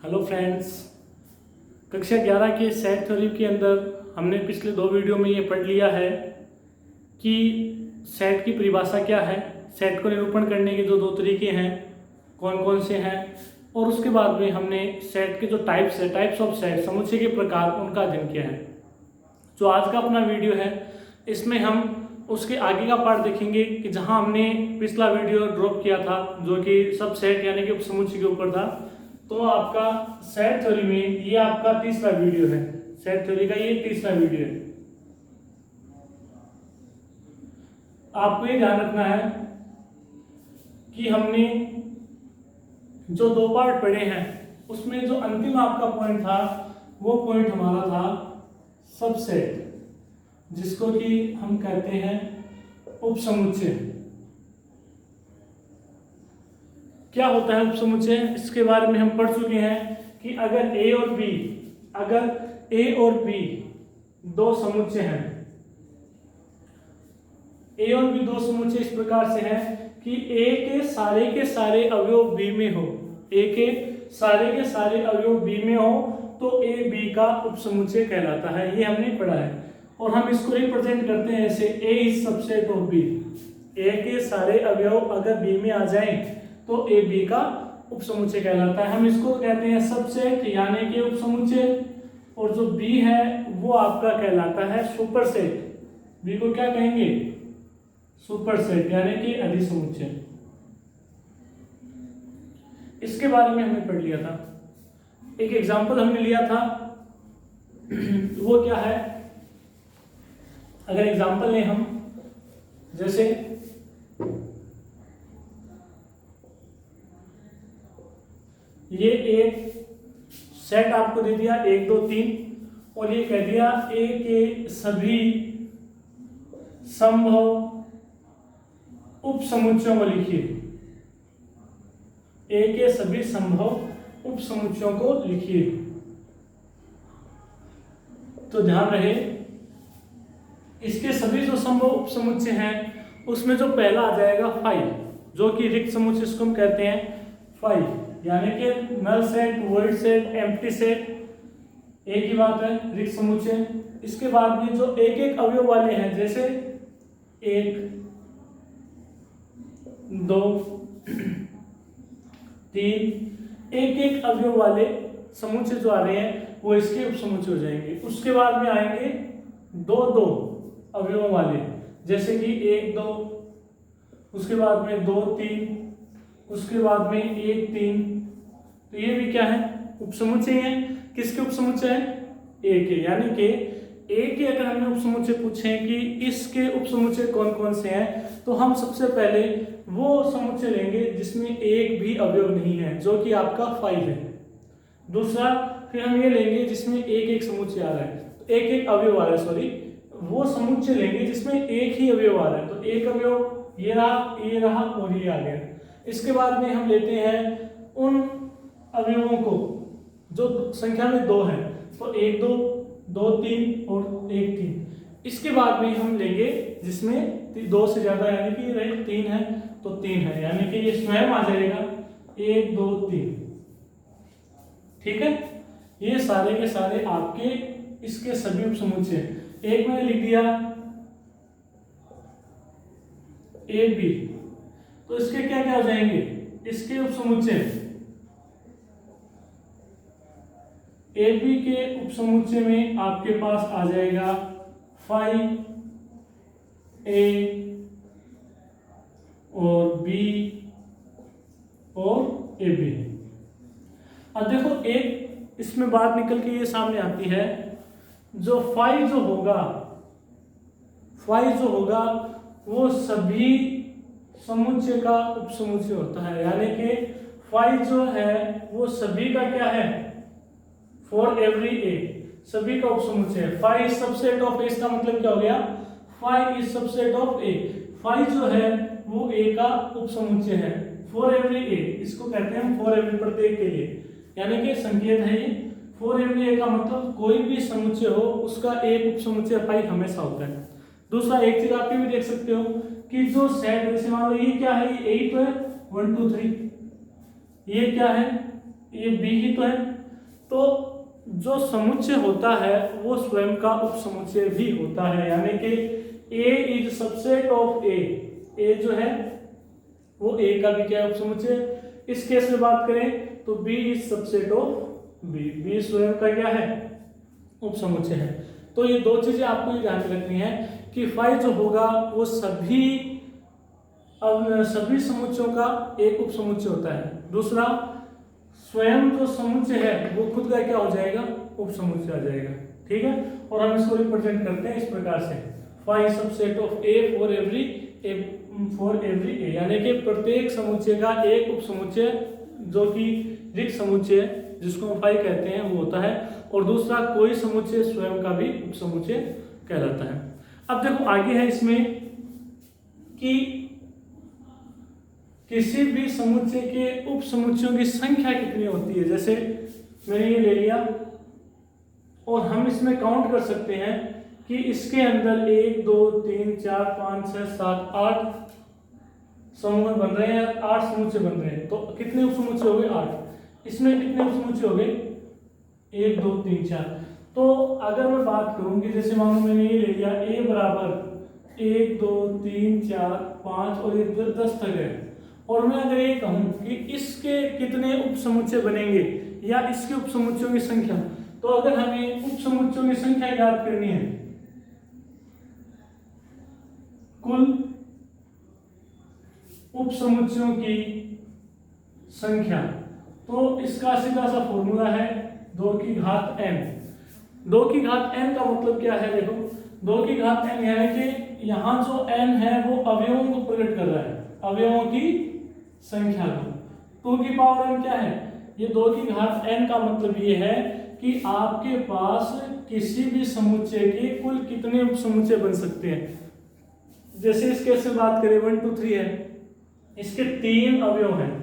Hello friends, कक्षा 11 के set theory के अंदर हमने पिछले 2 वीडियो में ये पढ़ लिया है कि सेट की परिभाषा क्या है, सेट को निरूपण करने के जो 2 तरीके हैं कौन कौन से हैं, और उसके बाद में हमने सेट के जो टाइप्स ऑफ सेट, समुच्चय के प्रकार, उनका अध्ययन किया है। जो आज का अपना वीडियो है इसमें हम उसके आगे का पार्ट देखेंगे कि जहां हमने पिछला वीडियो ड्रॉप किया था जो कि सब सेट यानी कि उपसमुच्चय के ऊपर था। तो आपका सेट थ्योरी में ये आपका तीसरा वीडियो है, सेट थ्योरी का ये तीसरा वीडियो है। आपको ये ध्यान रखना है कि हमने जो 2 पार्ट पढ़े हैं उसमें जो अंतिम आपका पॉइंट था वो पॉइंट हमारा था सबसेट, जिसको कि हम कहते हैं उपसमुच्चय। क्या होता है उपसमुच्चय, इसके बारे में हम पढ़ चुके हैं कि अगर ए और बी 2 समुच्चय हैं, ए और बी 2 समुच्चय इस प्रकार से हैं कि ए के सारे अवयव बी में हो, ए के सारे अवयव बी में हो तो ए बी का उपसमुच्चय कहलाता है। ये हमने पढ़ा है और हम इसको रिप्रेजेंट करते हैं ऐसे, ए इज सबसेट ऑफ बी। ए के सारे अवयव अगर बी में आ जाएं तो ए बी का उपसमुच्चय कहलाता है। हम इसको कहते हैं सबसेट यानी कि उपसमुच्चय, और जो बी है वो आपका कहलाता है सुपरसेट। बी को क्या कहेंगे? सुपरसेट यानी कि अधिसमुच्चय। इसके बारे में हमने पढ़ लिया था, एक एग्जांपल हमने लिया था। वो क्या है, अगर एग्जांपल लें हम, जैसे ये एक सेट आपको दे दिया 1 2 3 और ये कह दिया ए के सभी संभव उपसमुच्चयों को लिखिए। ए के सभी संभव उपसमुच्चयों को लिखिए। तो ध्यान रहे, इसके सभी जो संभव उपसमुच्चय हैं उसमें जो पहला आ जाएगा 5, जो कि रिक्त समुच्चय, इसको हम कहते हैं 5 यानी कि null set, void set, empty set, एक ही बात है, रिक्त समुच्चय। इसके बाद में जो एक एक अवयव वाले हैं, जैसे 1 2 3, एक एक अवयव वाले समुच्चय जो आ रहे हैं वो इसके उपसमुच्चय हो जाएंगे। उसके बाद में आएंगे 2 2 अवयवों वाले, जैसे कि 1 2, उसके बाद में 2 3, उसके बाद में 1 3। तो ये भी क्या है? उपसमुच्चय है। किसके उपसमुच्चय है? ए के। यानी कि ए के अगर हमने उपसमुच्चय पूछे कि इसके उपसमुच्चय कौन कौन से हैं, तो हम सबसे पहले वो समुच्चय लेंगे जिसमें एक भी अवयव नहीं है, जो कि आपका 5 है। दूसरा फिर हम ये लेंगे जिसमें एक एक समुच्चय आ रहा है, तो एक एक अवयव आ रहा है, सॉरी, वो समुच्चय लेंगे जिसमें एक ही अवयव आ रहा है। तो एक अवयव ये रहा और ये आ गया। इसके बाद में हम लेते हैं उन अवयवों को जो संख्या में 2 है, तो 1 2 2 3 और 1 3। इसके बाद में हम लेंगे जिसमें 2 से ज्यादा यानी कि 3 है, तो 3 है, यानी कि ये स्वयं आ जाएगा 1 2 3। ठीक है, ये सारे के सारे आपके इसके सभी उपसमुच्चय। एक मैंने लिख दिया ए बी, तो इसके क्या क्या हो जाएंगे? इसके उपसमुच्चय ए बी के उपसमुच्चय में आपके पास आ जाएगा 5 ए और बी और ए बी। अब देखो, एक इसमें बात निकल के ये सामने आती है, जो 5 जो होगा वो सभी समुच्चय का उपसमुच्चय होता है। यानी कि 5 जो है वो सभी का क्या है? फॉर एवरी ए, सभी का उपसमुच्चय है। 5 इज सबसेट ऑफ ए, इसका मतलब क्या हो गया? 5 इज सबसेट ऑफ ए। 5 जो है वो ए का उपसमुच्चय है फॉर एवरी ए, इसको कहते हैं फॉर एवरी, प्रत्येक के लिए, यानी कि संकेत है ये। फॉर एवरी ए का मतलब कोई भी समुच्चय हो उसका एक उपसमुच्चय 5 हमेशा होता है। दूसरा एक चीज आप भी देख सकते हो कि जो सेट, जैसे मान लो ये क्या है, ये 8 है, 1 2 3, ये क्या है ये बी ही तो है। तो जो समुच्चय होता है वो स्वयं का उपसमुच्चय भी होता है, यानी कि ए इज सबसेट ऑफ ए जो है वो ए का भी क्या है, उपसमुच्चय। इस केस में बात करें तो B is subset of B स्वयं का क्या है, उपसमुच्चय है। तो ये दो चीजें आपको ध्यान में रखनी है कि फाई जो होगा वो सभी समुच्चयों का एक उपसमुच्चय होता है। दूसरा, स्वयं जो समुच्चय है वो खुद का क्या हो जाएगा, उपसमुच्चय आ जाएगा। ठीक है, और हम इसको रिप्रेजेंट करते हैं इस प्रकार से, phi subset of A for every A, यानी कि प्रत्येक समुच्चय का एक उपसमुच्चय जो कि रिक्त समुच्चय जिसको हम फाई कहते हैं वो होता है, और दूसरा कोई समुच्चय स्वयं का भी उपसमुच्चय कहलाता है। अब देखो आगे है इसमें कि किसी भी समुच्चय के उपसमुच्चयों की संख्या कितनी होती है। जैसे मैंने ये ले लिया और हम इसमें काउंट कर सकते हैं कि इसके अंदर 1 2 3 4 5 6 7 8 समूह बन रहे हैं, 8 समुच्चय बन रहे हैं। तो कितने उपसमुच्चय हो गए, 8। इसमें कितने उपसमुच्चय हो गए, 1 2 3 4। तो अगर मैं बात करूं कि जैसे मानो मैंने ये ले लिया a बराबर 1 2 3 4 5 और ये 10 तक है, और मैं अगर ये कहूं कि इसके कितने उपसमुच्चय बनेंगे या इसके उपसमुच्चयों की संख्या, तो अगर हमें उपसमुच्चयों की संख्या ज्ञात करनी है, कुल उपसमुच्चयों की संख्या, तो इसका सीधा सा फॉर्मूला है 2 की घात n। 2 की घात n का मतलब क्या है, देखो 2 की घात n यानी कि यहाँ जो n है वो अवयवों को प्रकट कर रहा है, अवयवों की संख्या को। 2 की पावर n क्या है, ये 2 की घात n का मतलब ये है कि आपके पास किसी भी समुच्चय के कुल कितने उपसमुच्चय बन सकते हैं। जैसे इस केस में बात करें 1 2 3 है, इसके 3 अवयव हैं,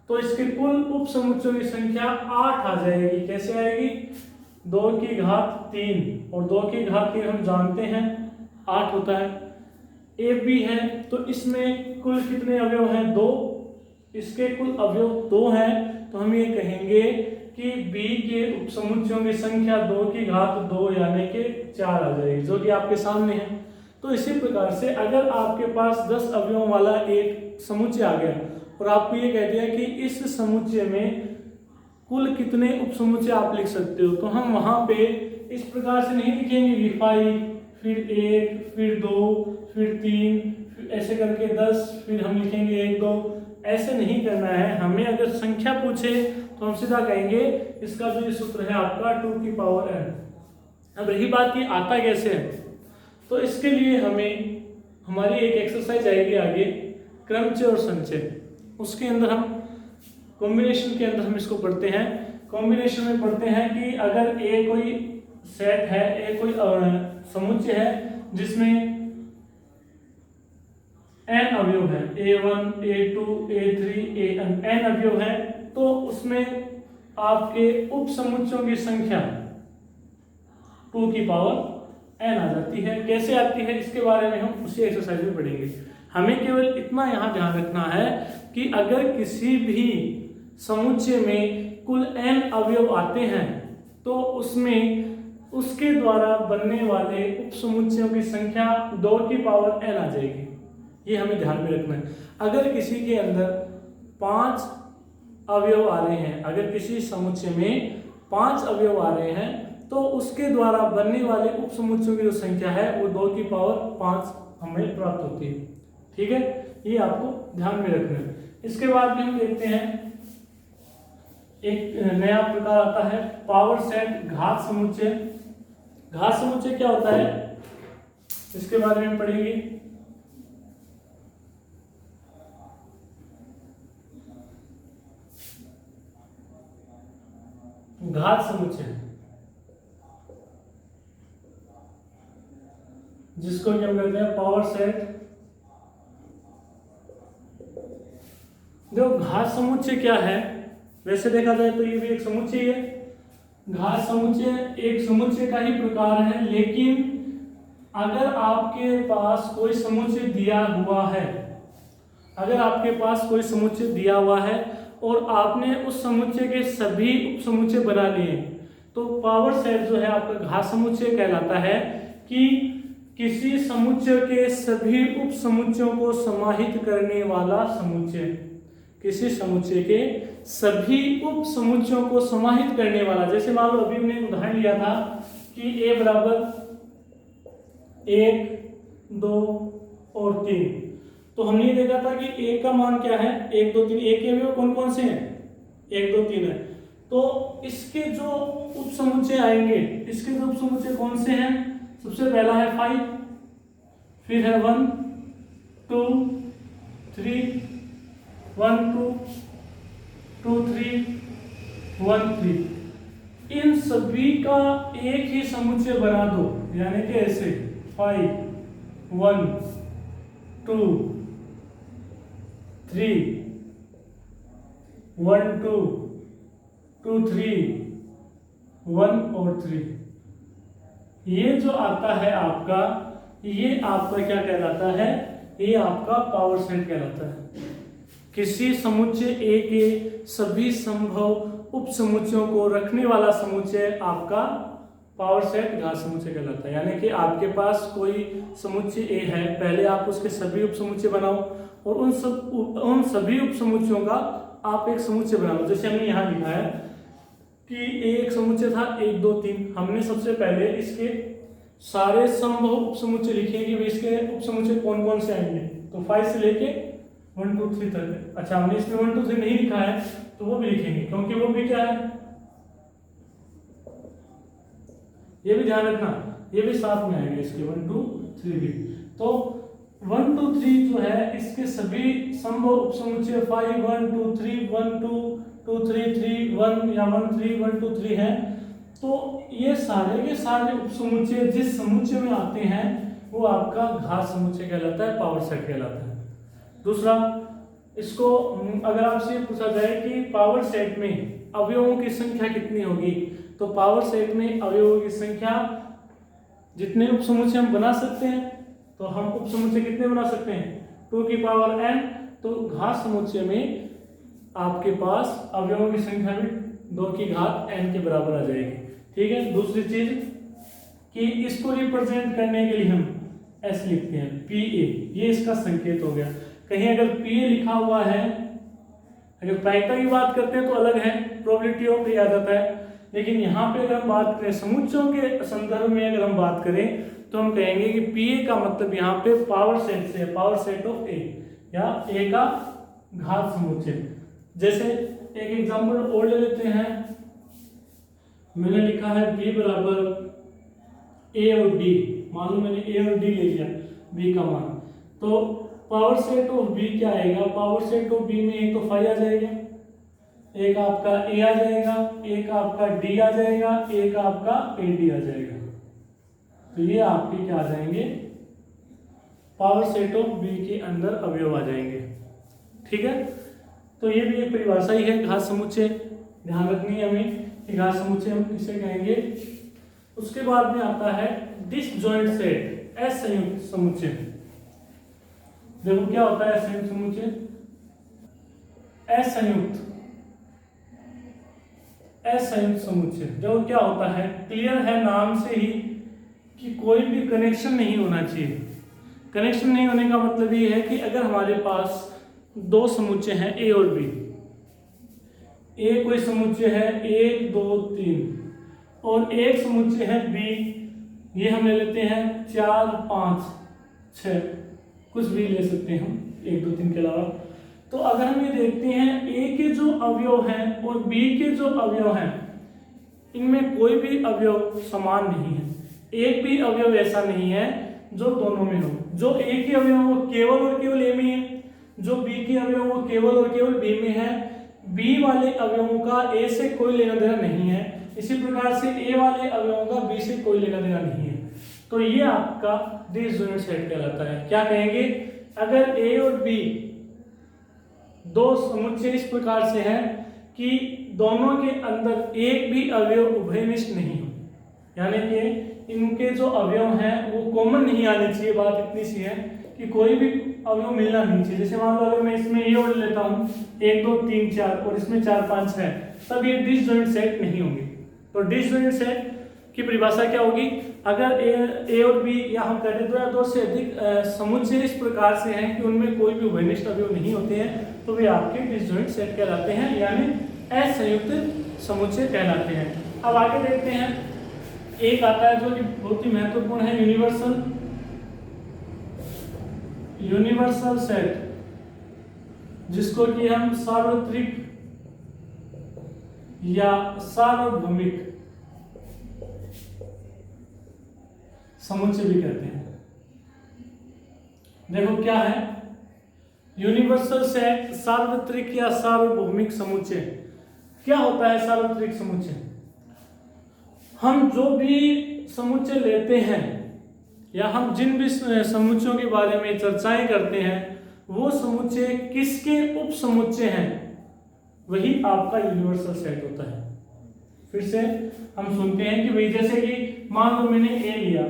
तो इसके कुल उपसमुच्चयों की संख्या 8 आ जाएगी। कैसे आएगी, 2 की घात 3, और 2 की घात 3 हम जानते हैं 8 होता है। ए बी है तो इसमें कुल कितने अवयव हैं, 2, इसके कुल अवयव 2 हैं, तो हम ये कहेंगे कि बी के उपसमुच्चयों की संख्या 2 की घात 2 यानी कि 4 आ जाएगी, जो कि आपके सामने है। तो इसी प्रकार से अगर आपके पास 10 अवयवों वाला एक समुच्चय आ गया और आपको ये कह दिया कि इस समुच्चय में कुल कितने उपसमुच्चय आप लिख सकते हो, तो हम वहां पे इस प्रकार से नहीं लिखेंगे कि 5 फिर 1 फिर 2 फिर 3 फिर ऐसे करके 10 फिर हम लिखेंगे 1 2, ऐसे नहीं करना है। हमें अगर संख्या पूछे तो हम सीधा कहेंगे इसका जो ये सूत्र है आपका 2 की पावर n। अब रही बात कि आता कैसे है, तो इसके लिए हमें हमारी एक एक्सरसाइज आएगी आगे, क्रमचय और संचय। उसके अंदर हम कॉम्बिनेशन के अंदर हम इसको पढ़ते हैं। कॉम्बिनेशन में पढ़ते हैं कि अगर ए कोई सेट है, ए कोई समुच्चय है जिसमें n अवयव है, a1 a2 a3 n अवयव है, तो उसमें आपके उपसमुच्चयों की संख्या 2 की पावर n आ जाती है। कैसे आती है इसके बारे में हम उसी एक्सरसाइज में पढ़ेंगे। हमें केवल इतना यहाँ ध्यान रखना है कि अगर किसी भी समुच्चय में कुल n अवयव आते हैं तो उसमें उसके द्वारा बनने वाले उपसमुच्चयों की संख्या 2 की पावर n आ जाएगी। ये हमें ध्यान में रखना है। अगर किसी के अंदर 5 अवयव आ रहे हैं, अगर किसी समुच्चय में 5 अवयव आ रहे हैं, तो उसके द्वारा बनने वाले उपसमुच्चयों की जो संख्या है वो 2 की पावर 5 हमें प्राप्त होती है। ठीक है, ये आपको ध्यान में रखना है। इसके बाद भी हम देखते हैं एक नया प्रकार आता है पावर सेट घात समुच्चय। घात समुच्चय क्या होता है इसके बारे में पढ़ेंगे। घात समुच्चय जिसको क्या कहते हैं पावर सेट। देखो घात समुच्चय क्या है, वैसे देखा जाए तो ये भी एक समुच्चय है। घात समुच्चय एक समुच्चय का ही प्रकार है, लेकिन अगर आपके पास कोई समुच्चय दिया हुआ है, अगर आपके पास कोई समुच्चय दिया हुआ है और आपने उस समुच्चय के सभी उपसमुच्चय बना लिए, तो पावर सेट जो है आपका घात समुच्चय कहलाता है कि किसी समुच्चय के सभी उपसमुच्चयों को समाहित करने वाला समुच्चय। किसी समुच्चय के सभी उपसमुच्चयों को समाहित करने वाला, जैसे मान लो अभी हमने उदाहरण लिया था कि a बराबर 1, 2 और 3, तो हमने देखा था कि a का मान क्या है, 1, 2, 3। a के अवयव कौन कौन से हैं, 1, 2, 3 है। तो इसके जो उपसमुच्चय आएंगे, इसके जो उपसमुच्चय कौन से हैं, सबसे पहला है 5, फिर है 1, 2, 3, 1, 2, 2, 3, 1, 3। इन सभी का एक ही समुच्चय बना दो, यानी कि ऐसे 5, 1, 2, 3, 1, 2, 2, 3, 1 और 3। ये जो आता है आपका, ये आपका क्या कहलाता है, ये आपका पावर सेट कहलाता है। किसी समुच्चय A के सभी संभव उपसमुच्चयों को रखने वाला समुच्चय आपका पावर सेट घात समुच्चय कहलाता है। यानी कि आपके पास कोई समुच्चय A है, पहले आप उसके सभी उपसमुच्चय बनाओ और उन सभी उपसमुच्चयों का आप एक समुच्चय बनाओ। जैसे हमने यहाँ लिखा है कि एक समुच्चय था 1, 2, 3, हमने सबसे पहले इसके सारे संभव उपसमुच्चय लिखे कि इसके उपसमुच्चय कौन कौन से आएंगे, तो 5 से लेके 1, 2, 3 तक। अच्छा, हमने इसमें 1, 2, 3 नहीं लिखा है तो वो भी लिखेंगे, क्योंकि वो भी क्या है, ये भी ध्यान रखना, ये भी साथ में आएगा इसके 1, 2, 3 भी। तो 1, 2, 3 जो है इसके सभी संभव उपसमुच्चय 5, 1, 2, 3, 1, 2, 2, 3, 3, 1 या 1, 3, 1, 2, 3 है। तो ये सारे के सारे उपसमुच्चय जिस समुच्चय में आते हैं वो आपका घात समुच्चय कहलाता है, पावर सेट कहलाता है। दूसरा, इसको अगर आपसे पूछा जाए कि पावर सेट में अवयवों की संख्या कितनी होगी, तो पावर सेट में अवयवों की संख्या जितने उपसमुच्चय हम बना सकते हैं, तो हम उपसमुच्चय कितने बना सकते हैं, 2 की पावर n। तो घात समुच्चय में आपके पास अवयवों की संख्या भी 2 की घात n के बराबर आ जाएगी। ठीक है। दूसरी चीज कि इसको रिप्रेजेंट करने के लिए हम s लिखते हैं, pa, ये इसका संकेत हो गया। कहीं अगर pa लिखा हुआ है, अगर प्रायिकता की बात करते हैं तो अलग है, प्रोबेबिलिटी ऑफ a आ जाता है, लेकिन यहाँ पे अगर हम बात करें समुच्चयों के संदर्भ में, अगर हम बात करें तो हम कहेंगे कि pa का मतलब यहाँ पे पावर सेट से, पावर सेट ऑफ a या a का घात समुच्चय। जैसे एक एग्जांपल और ले लेते हैं, मैंने लिखा है b बराबर a और d, मान लो मैंने a और d ले लिया b का मान, तो पावर सेट ऑफ b क्या आएगा, पावर सेट ऑफ b में एक तो 5 आ जाएगा, एक आपका a आ जाएगा, एक आपका d आ जाएगा, एक आपका ad आ जाएगा। तो ये आपके क्या आ जाएंगे, पावर सेट ऑफ b के अंदर अवयव आ जाएंगे। ठीक है। तो ये भी एक परिभाषा ही है घात समुच्चय, ध्यान रखनी है हमें कि घात समुच्चय हम किसे कहेंगे। उसके बाद में आता है डिसजॉइंट सेट, असंयुक्त समुच्चय। देखो क्या होता है असंयुक्त समुच्चय, असंयुक्त समुच्चय जो क्या होता है, क्लियर है नाम से ही कि कोई भी कनेक्शन नहीं होना चाहिए। कनेक्शन नहीं होने का मतलब ये है कि अगर हमारे पास 2 समुच्चय हैं a और b, a कोई समुच्चय है 1, 2, 3 और एक समुच्चय है b, ये हम ले लेते हैं 4, 5, 6, कुछ भी ले सकते हैं हम 1, 2, 3 के अलावा। तो अगर हम ये देखते हैं a के जो अवयव हैं और b के जो अवयव हैं, इनमें कोई भी अवयव समान नहीं है, एक भी अवयव ऐसा नहीं है जो दोनों में हो। जो a के अवयव वो केवल और केवल a में है, जो b के अवयव वो केवल और केवल b में है। b वाले अवयवों का a से कोई लेना देना नहीं है, इसी प्रकार से a वाले अवयवों का b से कोई लेना देना नहीं है। तो ये आपका डिसजॉइंट सेट कहलाता है। क्या कहेंगे, अगर a और b 2 समुच्चय इस प्रकार से हैं कि दोनों के अंदर एक भी अवयव उभयनिष्ठ नहीं हो, यानी कि इनके जो अवयव हैं वो कॉमन नहीं आने चाहिए। बात इतनी सी है कि कोई भी अवयव मिलना नहीं चाहिए। जैसे मान लो अगर मैं इसमें ये और लेता हूँ 1 2 3 4 और इसमें 4 5 है, तब ये डिसजॉइंट सेट नहीं होंगे। तो डिसजॉइंट सेट की परिभाषा क्या होगी? अगर ए और बी या हम कहें दो या दो से अधिक समुच्चय इस प्रकार से हैं कि उनमें कोई भी उभयनिष्ठ अवयव नहीं होते हैं, तो वे आपके डिसजॉइंट सेट कहलाते हैं, यानी असंयुक्त समुच्चय कहलाते हैं। अब आगे देखते हैं, एक आता है जो कि बहुत ही महत्वपूर्ण है, यूनिवर्सल सेट, जिसको कि हम सार्वत्रिक या सार्वभौमिक समुच्चय भी कहते हैं। देखो क्या है यूनिवर्सल सेट, सार्वत्रिक या सार्वभौमिक समुच्चय। क्या होता है सार्वत्रिक समुच्चय? हम जो भी समुच्चय लेते हैं या हम जिन भी समुच्चयों के बारे में चर्चाएं करते हैं, वो समुच्चय किसके उप समुच्चय हैं, वही आपका यूनिवर्सल सेट होता है। फिर से हम सुनते हैं कि भाई जैसे कि मान लो मैंने ए लिया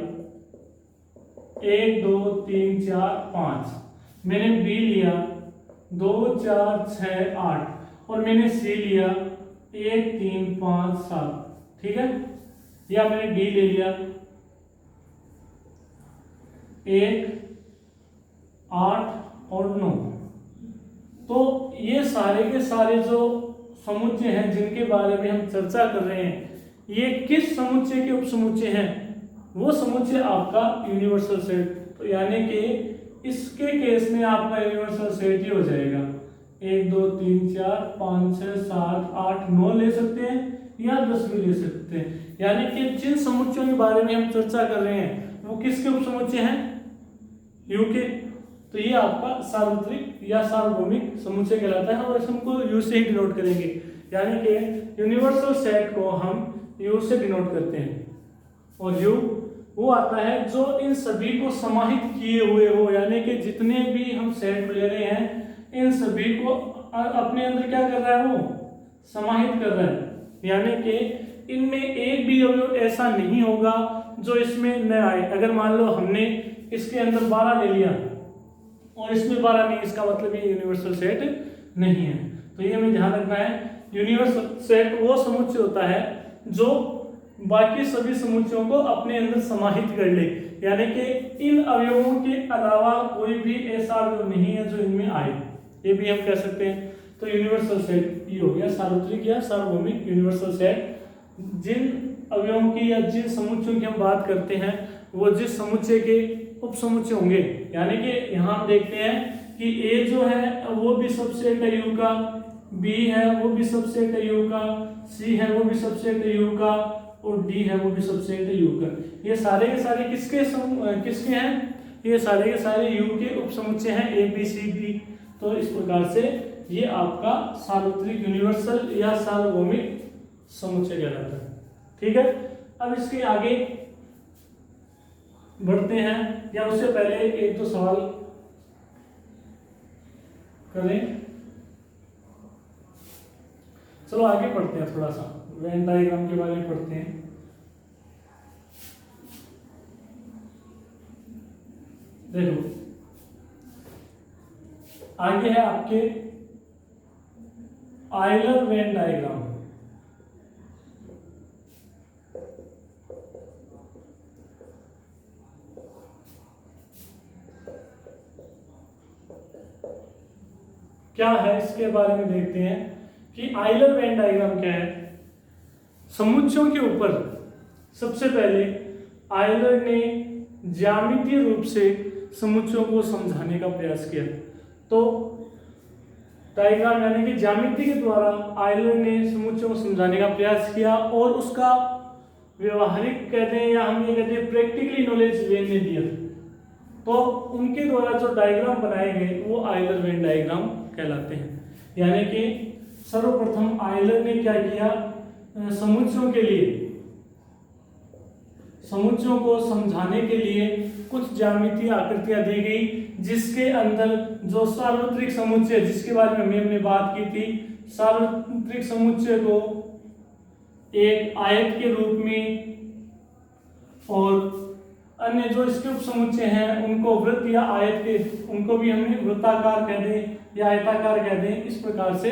1 2 3 4 5, मैंने बी लिया 2 4 6 8 और मैंने सी लिया 1 3 5 7, ठीक है। या मैंने डी ले लिया 1 8 और 9। तो ये सारे के सारे जो समुच्चय हैं जिनके बारे में हम चर्चा कर रहे हैं, ये किस समुच्चय के उपसमुच्चय हैं? वो समुच्चय आपका यूनिवर्सल सेट, तो यानी कि इसके केस में आपका यूनिवर्सल सेट ही हो जाएगा। 1 2 3 4 5 6 7 8 9 ले सकते हैं या 10 भी ले सकते हैं। यानी कि जिन समुच्चयों के बारे में हम चर्चा कर रहे हैं वो किसके उपसमुच्चय हैं? यू के। तो ये आपका सार्वत्रिक या सार्वभौमिक समुच्चय कहलाता है और इस हमको यू से ही डिनोट करेंगे, यानी कि यूनिवर्सल सेट को हम यू से डिनोट करते हैं। और यू वो आता है जो इन सभी को समाहित किए हुए हो, यानी कि जितने भी हम सेट ले रहे हैं इन सभी को अपने अंदर क्या कर रहा है, वो समाहित कर रहा है। यानी कि इनमें एक भी अवयव ऐसा नहीं होगा जो इसमें न आए। अगर मान लो हमने इसके अंदर 12 ले लिया और इसमें 12 नहीं, इसका मतलब ये यूनिवर्सल सेट नहीं है। तो ये हमें ध्यान रखना है, यूनिवर्सल सेट वो समुच्चय होता है जो बाकी सभी समुच्चयों को अपने अंदर समाहित कर ले, यानी कि इन अवयवों के अलावा कोई भी ऐसा अवयव नहीं है जो इनमें आए, ये भी हम कह सकते हैं। तो यूनिवर्सल सेट ये हो गया सार्वत्रिक या सार्वभौमिक यूनिवर्सल सेट। जिन अवयवों की या जिन समुच्चयों की हम बात करते हैं वो जिस समुच्चय के उपसमुच्चय होंगे, यानी कि यहाँ हम देखते हैं कि ए जो है वो भी सबसेट है यू का, बी है वो भी सबसेट है यू का, सी है वो भी सबसेट है यू का और डी है वो भी सबसेट है यू का। ये सारे के सारे किसके हैं? ये सारे के सारे यू के उपसमुच्चय हैं, ए बी सी डी। तो इस प्रकार से ये आपका सार्वत्रिक यूनिवर्सल या सार्वभौमिक समुच्चय कहलाता है, ठीक है। अब इसके आगे बढ़ते हैं, या उससे पहले एक दो सवाल करें। चलो आगे पढ़ते हैं, थोड़ा सा वेन डायग्राम के बारे में पढ़ते हैं। देखो आगे है आपके आयलर वेन डायग्राम। क्या है इसके बारे में देखते हैं कि आयलर वेन डायग्राम क्या है। समुच्चयों के ऊपर सबसे पहले आयलर ने ज्यामितीय रूप से समुच्चयों को समझाने का प्रयास किया। तो डायग्राम यानी कि ज्यामिति के द्वारा आयलर ने समुच्चयों को समझाने का प्रयास किया और उसका व्यवहारिक कहते हैं या हम ये कहते हैं प्रैक्टिकली नॉलेज वेन ने दिया। तो उनके द्वारा जो डायग्राम बनाए गए वो आयलर वेन डायग्राम कहलाते हैं। यानी कि सर्वप्रथम आयलर ने क्या किया, समुच्चयों के लिए, समुच्चयों को समझाने के लिए कुछ ज्यामितीय आकृतियां दी गई, जिसके अंदर जो सार्वत्रिक समुच्चय जिसके बारे में हमने बात की थी, सार्वत्रिक समुच्चय को एक आयत के रूप में और अन्य जो इसके उपसमुच्चय हैं उनको वृत्त या आयत के, उनको भी हमने वृत्ताकार कह दें या आयताकार कह दें, इस प्रकार से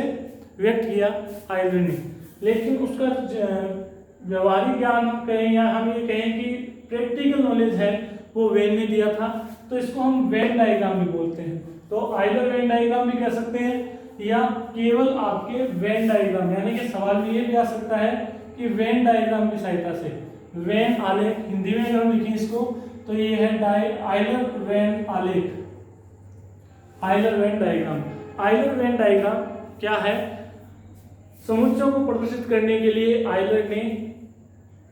व्यक्त किया आयलर ने। लेकिन उसका व्यवहारिक ज्ञान हम कहें या हम ये कहें कि प्रैक्टिकल नॉलेज है वो वेन ने दिया था, तो इसको हम वेन डायग्राम भी बोलते हैं। तो आयलर वेन डायग्राम भी कह सकते हैं या केवल आपके वेन डायग्राम, यानी कि सवाल में ये भी आ सकता है कि वेन डायग्राम की सहायता से, वेन आलेख हिंदी में अगर हम लिखें इसको तो ये है आयलर वेन आलेख, Euler Venn diagram. Euler Venn diagram क्या है? समुच्चयों को प्रदर्शित करने के लिए आयलर ने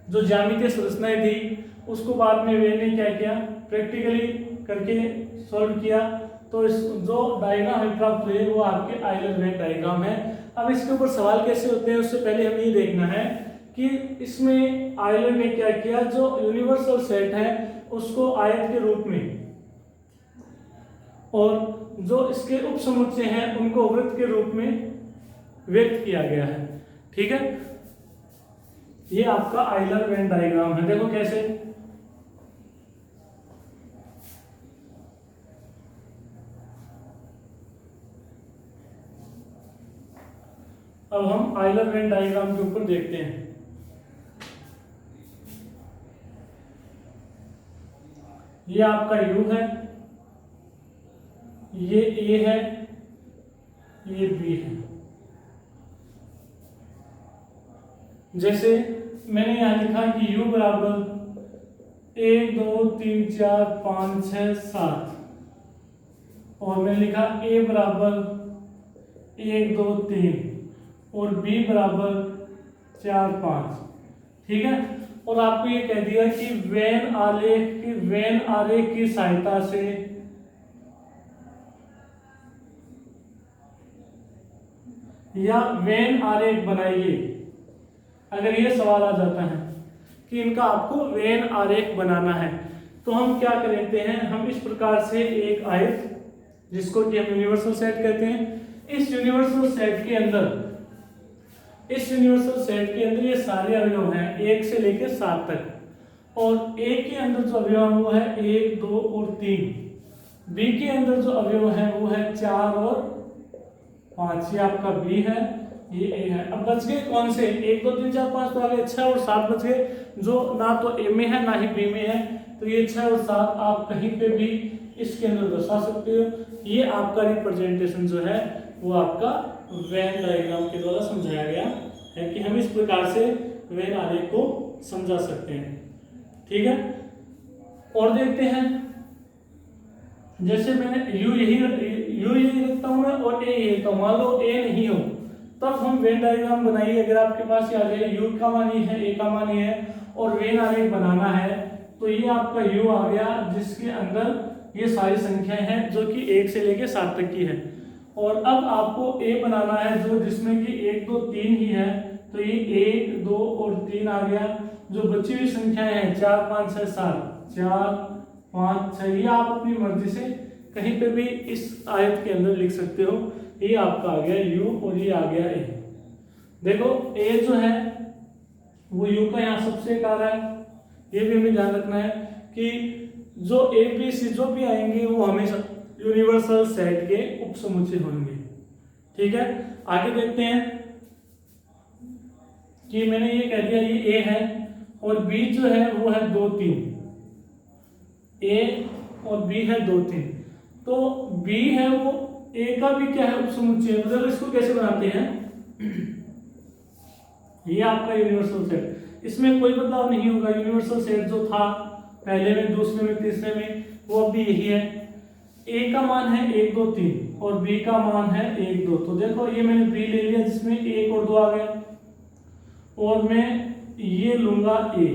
जो ज्यामितीय संरचनाएं दी उसको बाद में वेन ने क्या किया, प्रैक्टिकली करके सॉल्व किया। तो इस जो डायग्राम हमें प्राप्त हुए वो आपके आयलर वेन डायग्राम है। अब इसके ऊपर सवाल कैसे होते हैं उससे पहले हमें ये देखना है कि इसमें आयलर ने क्या किया, जो यूनिवर्सल सेट है उसको आयत के रूप में और जो इसके उपसमुच्चय हैं उनको वृत्त के रूप में व्यक्त किया गया है। ठीक है, ये आपका आयलर वेन डायग्राम है। देखो कैसे, अब हम आयलर वेन डायग्राम के ऊपर देखते हैं। ये आपका U है, ये A है, ये B है। जैसे मैंने यहां लिखा कि U बराबर 1 2 3 4 5 6 7 और मैंने लिखा A बराबर 1 2 3 और B बराबर 4 5। ठीक है, और आपको ये कह दिया कि वेन आलेख की सहायता से या वेन आरेख बनाइए। अगर ये सवाल आ जाता है कि इनका आपको वेन आरेख बनाना है तो हम क्या करते हैं, हम इस प्रकार से एक आयत जिसको कि हम यूनिवर्सल सेट कहते हैं, इस यूनिवर्सल सेट के अंदर ये सारे अवयव हैं 1 से लेकर 7 तक, और A के अंदर जो अवयव है वो है 1 2 और 3, B के अंदर जो अवयव है वो है 4 और 5। ये आपका B है, ये A है। अब बच गए कौन से, 1 2 3 4 5 तो आगे 6 और 7 बच गए, जो ना तो A में है ना ही B में है। तो ये 6 और 7 आप कहीं पे भी इसके अंदर दर्शा सकते हो। ये आपका रिप्रेजेंटेशन जो है वो आपका वेन डायग्राम के द्वारा समझाया गया है कि हम इस प्रकार से वेन आरेख को समझा सकते हैं। ठीक है, और देखते हैं, जैसे मैंने U यही रखता हूं मैं और A यही रखता हूं, मान लो A नहीं हो तब हम वेन डायग्राम बनाइए। अगर आपके पास ये आ जाए U का मान ये है, A का मान ये है और वेन आरेख बनाना है तो ये आपका U आ गया जिसके अंदर ये सारी संख्याएं हैं जो कि 1 से लेकर 7 तक की है। और अब आपको A बनाना है जो जिसमें कि 1 2 3 ही है, तो ये 1 2 और 3 आ गया। जो बची हुई संख्याएं हैं 4 5 6 7, 4 5 6, ये आप अपनी मर्जी से कहीं पे भी इस आयत के अंदर लिख सकते हो। ये आपका आ गया U और ये आ गया A। देखो A जो है वो U का यहाँ सबसे आ रहा है, ये भी हमें ध्यान रखना है कि जो A B C जो भी आएंगे वो हमेशा यूनिवर्सल सेट के उपसमुच्चय होंगे। ठीक है, आगे देखते हैं कि मैंने ये कह दिया ये A है और B जो है वो है 2 3, A और B है 2 3, तो B है वो A का भी क्या है उपसमुच्चय। मतलब इसको कैसे बनाते हैं, ये आपका यूनिवर्सल सेट, इसमें कोई बदलाव नहीं होगा। यूनिवर्सल सेट जो था पहले में, दूसरे में, तीसरे में, वो अब भी यही है। A का मान है 1 2 3 और B का मान है 1 2। तो देखो ये मैंने B ले लिया जिसमें 1 और 2 आ गया, और मैं ये लूंगा A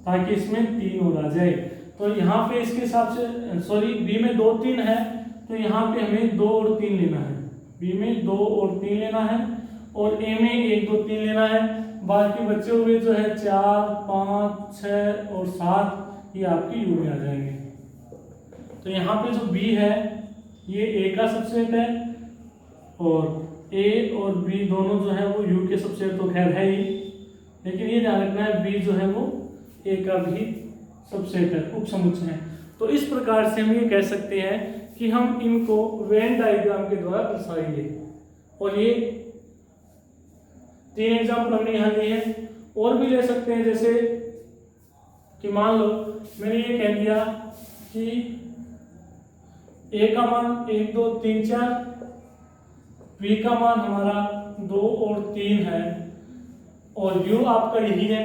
ताकि इसमें 3 और आ जाए। तो यहाँ पे इसके हिसाब से सॉरी B में 2 3 है तो यहाँ पे हमें 2 और 3 लेना है, B में 2 और 3 लेना है और A में 1 2 3 लेना है। बाकी बचे हुए जो है 4 5 6 और 7 ये आपकी U में आ जाएंगे। तो यहाँ पे जो B है ये A का सबसेट है और A और B दोनों जो है वो U के सबसेट तो खैर है ही, लेकिन ये ध्यान रखना है B जो है वो A का भी सबसेट है, उप समुच्चय है। तो इस प्रकार से हम ये कह सकते हैं कि हम इनको वेन डायग्राम के द्वारा दर्शाएंगे। और ये 3 एग्जाम्पल हमने यहाँ लिए हैं, और भी ले सकते हैं, जैसे कि मान लो मैंने ये कह दिया कि ए का मान 1 2 3 4, बी का मान हमारा 2 और 3 है, और यू आपका यही है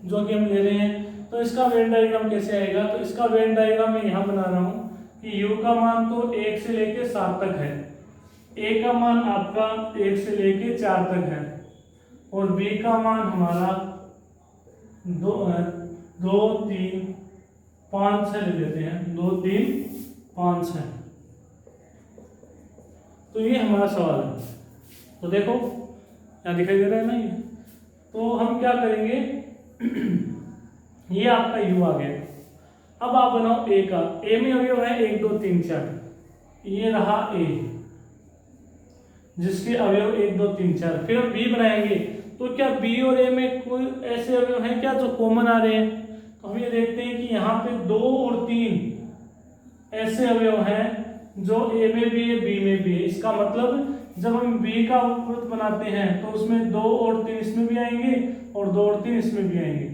जो कि हम ले रहे हैं। तो इसका वेन डायग्राम कैसे आएगा? तो इसका वेन डायग्राम मैं यहाँ बना रहा हूँ कि यू का मान तो 1 से लेके 7 तक है, ए का मान आपका 1 से लेके 4 तक है, और बी का मान हमारा 2 3 5 से ले लेते हैं, 2 3 5 है। तो ये हमारा सवाल है। तो देखो यहाँ दिखाई दे रहा है ना ये। तो हम क्या करेंगे ये आपका यू आ गया। अब आप बनाओ ए का। ए में अवयव है 1 2 3 4, ये रहा ए जिसके अवयव 1 2 3 4। फिर हम बी बनाएंगे। तो क्या बी और ए में कोई ऐसे अवयव हैं क्या जो कॉमन आ रहे हैं? तो हम ये देखते हैं कि यहाँ पे 2 और 3 ऐसे अवयव हैं जो ए में भी है, बी में भी है। इसका मतलब जब हम बी का वृत्त बनाते हैं तो उसमें 2 और 3 इसमें भी आएंगे और 2 और 3 इसमें भी आएंगे।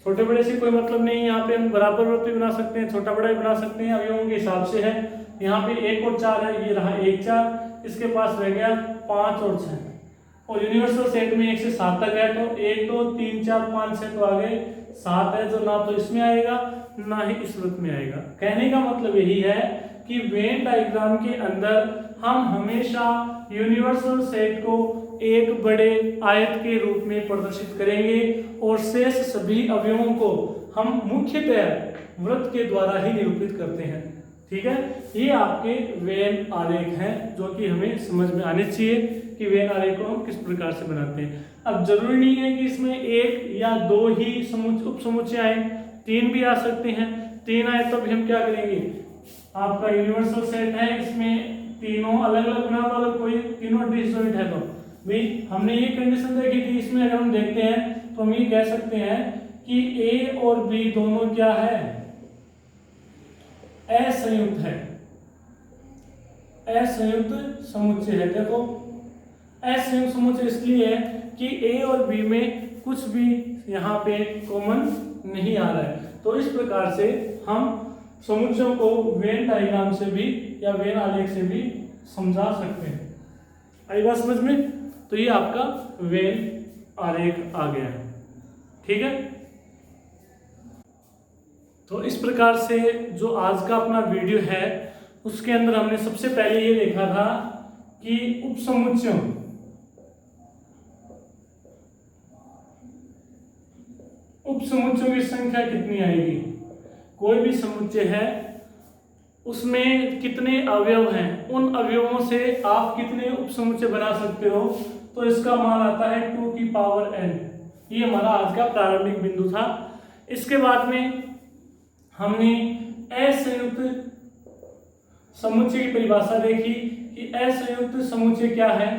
छोटे बड़े से कोई मतलब नहीं, यहाँ पे हम बराबर वृत्त भी बना सकते हैं, छोटा बड़ा भी बना सकते हैं, अवयवों के हिसाब से है। यहाँ पे 1 और 4 है, ये रहा 1 4, इसके पास रह गया 5 और 6, और यूनिवर्सल सेट में 1 से 7 तक है। तो 1 2 3 4 5 6 तो आगे 7 है, जो ना तो इसमें आएगा ना ही इस वृत्त में आएगा। कहने का मतलब यही है कि वेन डायग्राम के अंदर हम हमेशा यूनिवर्सल सेट को एक बड़े आयत के रूप में प्रदर्शित करेंगे, और शेष सभी अवयवों को हम मुख्यतः वृत्त के द्वारा ही निरूपित करते हैं। ठीक है, ये आपके वेन आरेख हैं जो कि हमें समझ में आने चाहिए कि वेन आरेख को हम किस प्रकार से बनाते हैं। अब जरूरी नहीं है कि इसमें 1 या 2 ही उप समुच्चय आए, 3 भी आ सकते हैं। 3 आए तो भी हम क्या करेंगे, आपका यूनिवर्सल सेट है, इसमें तीनों अलग अलग बना दो, अगर कोई तीनों डिसजॉइंट है तो भाई हमने ये कंडीशन देखी थी। इसमें अगर हम देखते हैं तो हम ये कह सकते हैं कि ए और बी दोनों क्या है, असंयुक्त है, असंयुक्त समुच्चय है। देखो असंयुक्त समुच्चय इसलिए है कि ए और बी में कुछ भी यहाँ पे कॉमन नहीं आ रहा है। तो इस प्रकार से हम समुच्चयों को वेन डायग्राम से भी या वेन आलेख से भी समझा सकते हैं। आई बात समझ में? तो ये आपका वेन आलेख आ गया है। ठीक है, तो इस प्रकार से जो आज का अपना वीडियो है उसके अंदर हमने सबसे पहले ये देखा था कि उपसमुच्चयों की संख्या कितनी आएगी। कोई भी समुच्चय है उसमें कितने अवयव हैं, उन अवयवों से आप कितने उपसमुच्चय बना सकते हो। तो इसका मान आता है 2 की पावर n। ये हमारा आज का प्रारंभिक बिंदु था। इसके बाद में हमने असंयुक्त समुच्चय की परिभाषा देखी कि असंयुक्त समुच्चय क्या है,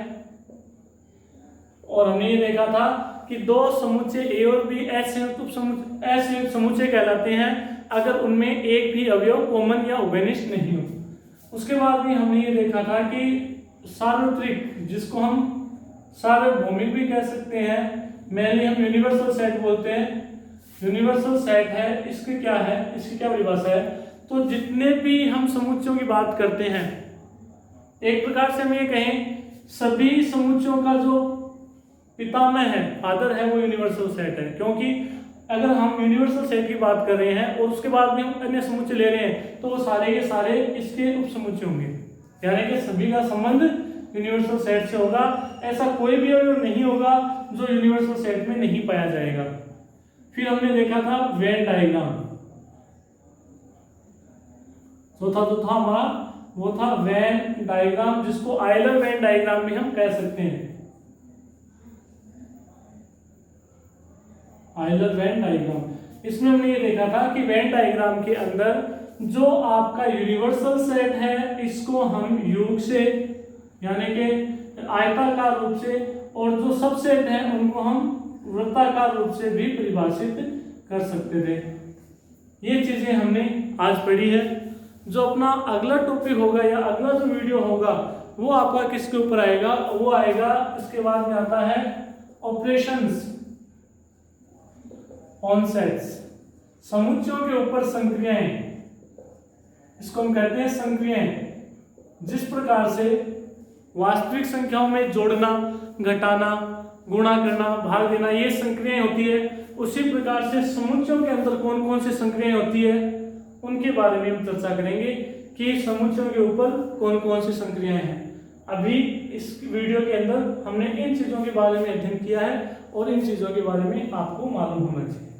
और हमने ये देखा था कि 2 समुच्चय ए और बी असंयुक्त समुच्चय कहलाते हैं अगर उनमें एक भी अवयव कॉमन या उभयनिष्ठ नहीं हो। उसके बाद भी हमने ये देखा था कि सार्वत्रिक, जिसको हम सार्वभौमिक भी कह सकते हैं, मेनली हम यूनिवर्सल सेट बोलते हैं, यूनिवर्सल सेट है, इसके क्या है, इसकी क्या परिभाषा है। तो जितने भी हम समुच्चयों की बात करते हैं, एक प्रकार से हम ये कहें सभी समुच्चयों का जो पितामह है, फादर है, वो यूनिवर्सल सेट है। क्योंकि अगर हम यूनिवर्सल सेट की बात कर रहे हैं और उसके बाद में हम अन्य समुच्चय ले रहे हैं तो वो सारे के सारे इसके उपसमुच्चय होंगे, यानी कि सभी का संबंध यूनिवर्सल सेट से होगा। ऐसा कोई भी अवयव नहीं होगा जो यूनिवर्सल सेट में नहीं पाया जाएगा। फिर हमने देखा था वेन डायग्राम, जो था हमारा वो था वेन डायग्राम, जिसको आयलर वेन डायग्राम भी हम कह सकते हैं। आयलर वेन डायग्राम, इसमें हमने ये देखा था कि वेन डायग्राम के अंदर जो आपका यूनिवर्सल सेट है इसको हम योग से यानी कि आयताकार रूप से, और जो सबसेट है उनको हम वृत्ताकार रूप से भी परिभाषित कर सकते थे। ये चीजें हमने आज पढ़ी है। जो अपना अगला टॉपिक होगा या अगला जो वीडियो होगा वो आपका किसके ऊपर आएगा, वो आएगा इसके बाद में आता है ऑपरेशंस ऑन सेट्स, समुच्चयों के ऊपर संक्रियाएं, इसको हम कहते हैं संक्रियाएं। जिस प्रकार से वास्तविक संख्याओं में जोड़ना, घटाना, गुणा करना, भाग देना ये संक्रियाएं होती है, उसी प्रकार से समुच्चयों के अंदर कौन कौन सी संक्रियाएं होती है उनके बारे में हम चर्चा करेंगे कि समुच्चयों के ऊपर कौन कौन सी संक्रियाएं हैं। अभी इस वीडियो के अंदर हमने इन चीजों के बारे में अध्ययन किया है और इन चीजों के बारे में आपको मालूम होना चाहिए।